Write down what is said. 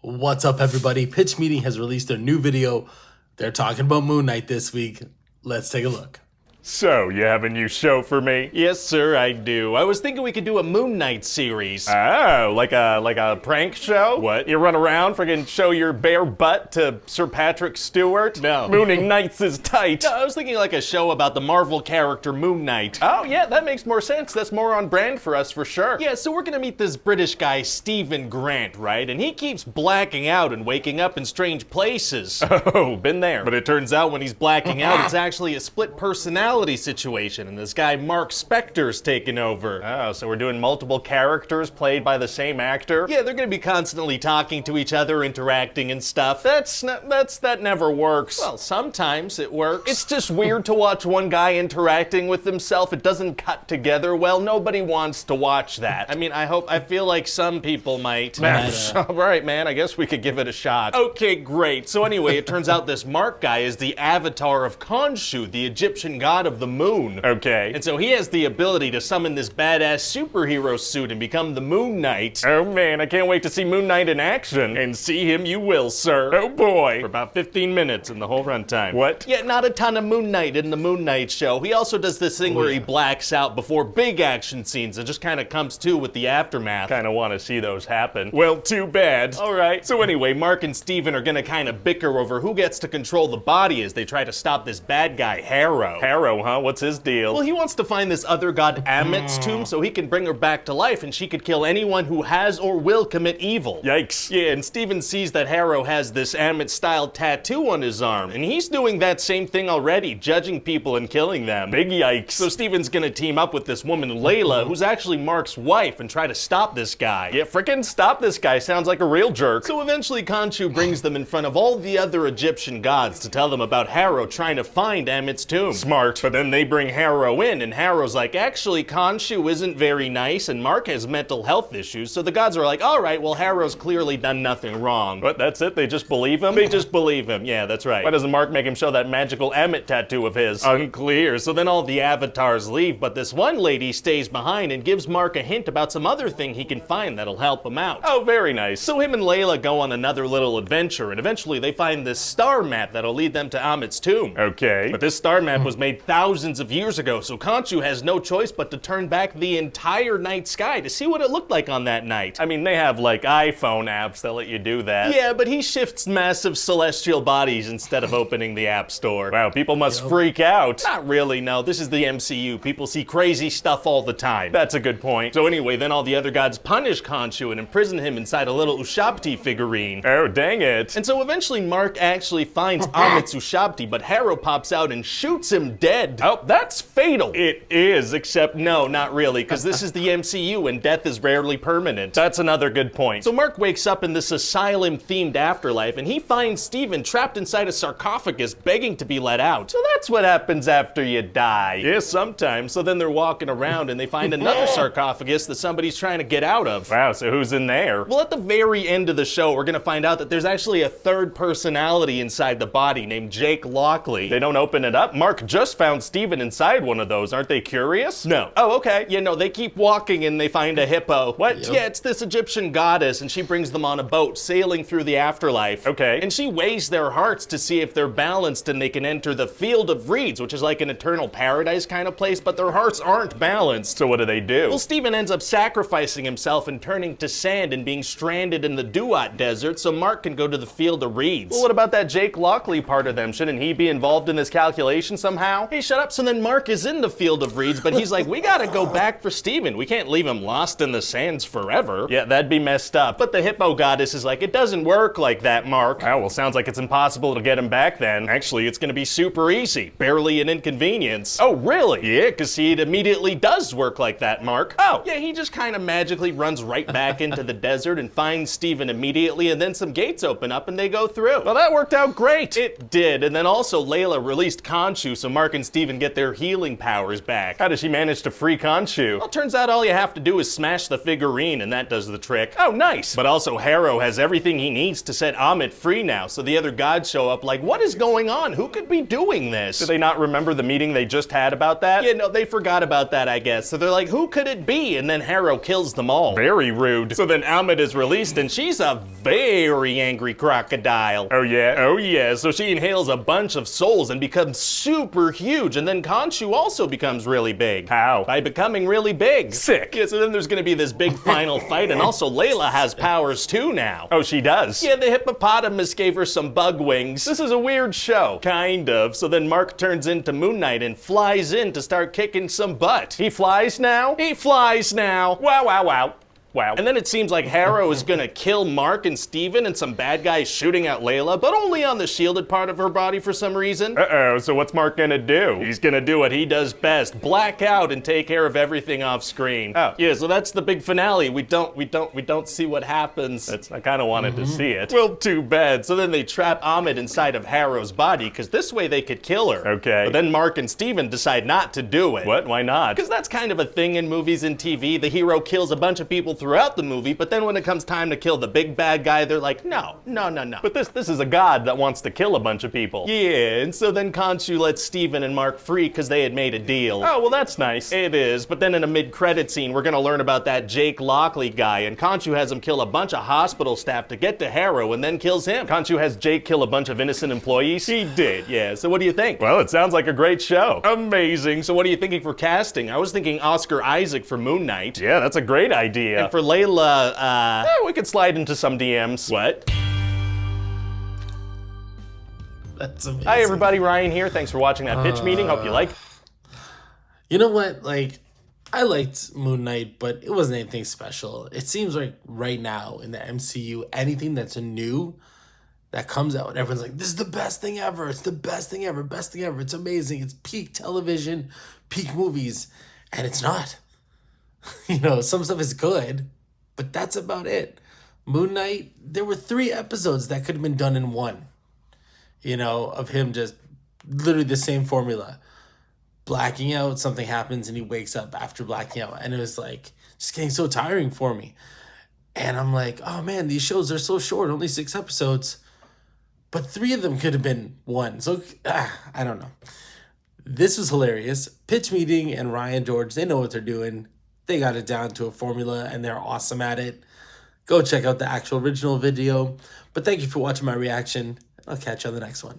What's up, everybody? Pitch Meeting has released a new video. They're talking about Moon Knight this week. Let's take a look. So, you have a new show for me? Yes, sir, I do. I was thinking we could do a Moon Knight series. Oh, like a prank show? What? You run around friggin' show your bare butt to Sir Patrick Stewart? No. Mooning Knights is tight. No, I was thinking like a show about the Marvel character Moon Knight. Oh, yeah, that makes more sense. That's more on brand for us for sure. Yeah, so we're gonna meet this British guy, Stephen Grant, right? And he keeps blacking out and waking up in strange places. Oh, been there. But it turns out when he's blacking out, it's actually a split personality situation, and this guy Mark Spector's taken over. Oh, so we're doing multiple characters played by the same actor? Yeah, they're gonna be constantly talking to each other, interacting and stuff. That never works. Well, sometimes it works. It's just weird to watch one guy interacting with himself. It doesn't cut together well. Nobody wants to watch that. I mean, I feel like some people might. All right, man, I guess we could give it a shot. Okay, great. So anyway, it turns out this Mark guy is the avatar of Khonshu, the Egyptian god of the moon. Okay. And so he has the ability to summon this badass superhero suit and become the Moon Knight. Oh man, I can't wait to see Moon Knight in action. And see him you will, sir. Oh boy. For about 15 minutes in the whole runtime. What? Yeah, not a ton of Moon Knight in the Moon Knight show. He also does this thing where he blacks out before big action scenes and just kind of comes to with the aftermath. Kind of want to see those happen. Well, too bad. All right. So anyway, Mark and Steven are gonna kind of bicker over who gets to control the body as they try to stop this bad guy, Harrow. Harrow, huh? What's his deal? Well, he wants to find this other god Amit's tomb so he can bring her back to life and she could kill anyone who has or will commit evil. Yikes. Yeah, and Steven sees that Harrow has this Amit-style tattoo on his arm, and he's doing that same thing already, judging people and killing them. Big yikes. So Steven's gonna team up with this woman, Layla, who's actually Mark's wife, and try to stop this guy. Yeah, frickin' stop this guy. Sounds like a real jerk. So eventually Khonshu brings them in front of all the other Egyptian gods to tell them about Harrow trying to find Amit's tomb. Smart. But then they bring Harrow in, and Harrow's like, actually, Khonshu isn't very nice, and Mark has mental health issues, so the gods are like, all right, well, Harrow's clearly done nothing wrong. But that's it? They just believe him? They just believe him, yeah, that's right. Why doesn't Mark make him show that magical Amit tattoo of his? Unclear. So then all the avatars leave, but this one lady stays behind and gives Mark a hint about some other thing he can find that'll help him out. Oh, very nice. So him and Layla go on another little adventure, and eventually they find this star map that'll lead them to Amit's tomb. Okay. But this star map was made thousands of years ago, so Khonshu has no choice but to turn back the entire night sky to see what it looked like on that night. I mean, they have like iPhone apps that let you do that. Yeah, but he shifts massive celestial bodies instead of opening the app store. Wow, people must freak out. Not really, no. This is the MCU. People see crazy stuff all the time. That's a good point. So anyway, then all the other gods punish Khonshu and imprison him inside a little Ushabti figurine. Oh, dang it. And so eventually Mark actually finds Amit's Ushabti, but Harrow pops out and shoots him dead. Oh, that's fatal. It is, except no, not really, because this is the MCU and death is rarely permanent. That's another good point. So Mark wakes up in this asylum-themed afterlife, and he finds Steven trapped inside a sarcophagus begging to be let out. So that's what happens after you die. Yeah, sometimes. So then they're walking around and they find another sarcophagus that somebody's trying to get out of. Wow, so who's in there? Well, at the very end of the show, we're gonna find out that there's actually a third personality inside the body named Jake Lockley. They don't open it up? Mark just found Steven inside one of those. Aren't they curious? No. Oh, okay. Yeah, no, they keep walking and they find a hippo. What? Yeah, it's this Egyptian goddess, and she brings them on a boat sailing through the afterlife. Okay. And she weighs their hearts to see if they're balanced and they can enter the Field of Reeds, which is like an eternal paradise kind of place, but their hearts aren't balanced. So what do? Well, Steven ends up sacrificing himself and turning to sand and being stranded in the Duat Desert so Mark can go to the Field of Reeds. Well, what about that Jake Lockley part of them? Shouldn't he be involved in this calculation somehow? Hey, shut up. So then Mark is in the Field of Reeds, but he's like, we gotta go back for Steven. We can't leave him lost in the sands forever. Yeah, that'd be messed up. But the hippo goddess is like, it doesn't work like that, Mark. Oh, well, sounds like it's impossible to get him back then. Actually, it's gonna be super easy. Barely an inconvenience. Oh, really? Yeah, because see, it immediately does work like that, Mark. Oh. Yeah, he just kind of magically runs right back into the desert and finds Steven immediately, and then some gates open up and they go through. Well, that worked out great. It did, and then also Layla released Khonshu so Mark and Steven get their healing powers back. How does she manage to free Khonshu? Well, turns out all you have to do is smash the figurine and that does the trick. Oh, nice. But also Harrow has everything he needs to set Amit free now, so the other gods show up like, what is going on? Who could be doing this? Do they not remember the meeting they just had about that? Yeah, no, they forgot about that, I guess. So they're like, who could it be? And then Harrow kills them all. Very rude. So then Amit is released and she's a very angry crocodile. Oh yeah? Oh yeah, so she inhales a bunch of souls and becomes super huge, and then Khonshu also becomes really big. How? By becoming really big. Sick. Yeah, so then there's gonna be this big final fight, and also Layla has powers too now. Oh, she does? Yeah, the hippopotamus gave her some bug wings. This is a weird show. Kind of. So then Mark turns into Moon Knight and flies in to start kicking some butt. He flies now? He flies now. Wow, wow, wow. Wow. And then it seems like Harrow is gonna kill Mark and Steven and some bad guys shooting at Layla, but only on the shielded part of her body for some reason. Uh-oh, so what's Mark gonna do? He's gonna do what he does best, black out and take care of everything off screen. Oh. Yeah, so that's the big finale. We don't see what happens. I kinda wanted to see it. Well, too bad. So then they trap Amit inside of Harrow's body, because this way they could kill her. Okay. But then Mark and Steven decide not to do it. What? Why not? Because that's kind of a thing in movies and TV. The hero kills a bunch of people throughout the movie, but then when it comes time to kill the big bad guy, they're like, no. But this is a god that wants to kill a bunch of people. Yeah, and so then Khonshu lets Steven and Mark free because they had made a deal. Oh, well that's nice. It is, but then in a mid-credit scene, we're gonna learn about that Jake Lockley guy, and Khonshu has him kill a bunch of hospital staff to get to Harrow and then kills him. Khonshu has Jake kill a bunch of innocent employees? He did, yeah. So what do you think? Well, it sounds like a great show. Amazing. So what are you thinking for casting? I was thinking Oscar Isaac for Moon Knight. Yeah, that's a great idea. And for Layla, we could slide into some DMs. what? That's amazing. Hi everybody, Ryan here. Thanks for watching that pitch meeting. Hope you like. You know what? Like, I liked Moon Knight, but it wasn't anything special. It seems like right now in the MCU, anything that's new that comes out, everyone's like, this is the best thing ever. It's the best thing ever. Best thing ever. It's amazing. It's peak television, peak movies. And it's not. You know, some stuff is good, but that's about it. Moon Knight, there were 3 episodes that could have been done in one. You know, of him just literally the same formula. Blacking out, something happens, and he wakes up after blacking out. And it was like, just getting so tiring for me. And I'm like, oh man, these shows are so short, only 6 episodes. But 3 of them could have been one. So, I don't know. This was hilarious. Pitch Meeting and Ryan George, they know what they're doing. They got it down to a formula, and they're awesome at it. Go check out the actual original video. But thank you for watching my reaction. I'll catch you on the next one.